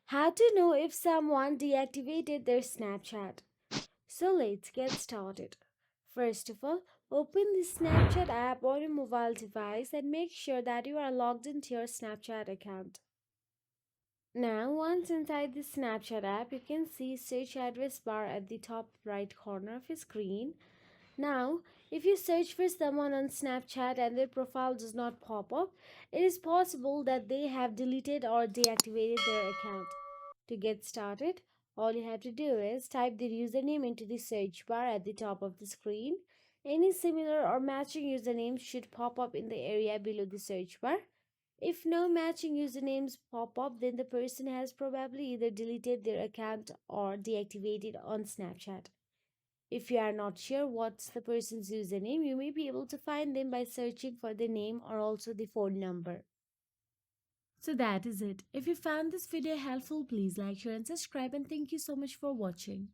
How to know if someone deactivated their Snapchat? So let's get started. First of all, open the Snapchat app on your mobile device and make sure that you are logged into your Snapchat account. Now, once inside the Snapchat app, you can see search address bar at the top right corner of your screen. Now, if you search for someone on Snapchat and their profile does not pop up, it is possible that they have deleted or deactivated their account. To get started, all you have to do is type the username into the search bar at the top of the screen. Any similar or matching usernames should pop up in the area below the search bar. If no matching usernames pop up, then the person has probably either deleted their account or deactivated on Snapchat. If you are not sure what's the person's username, you may be able to find them by searching for the name or also the phone number. So that is it. If you found this video helpful, please like, share and subscribe, and thank you so much for watching.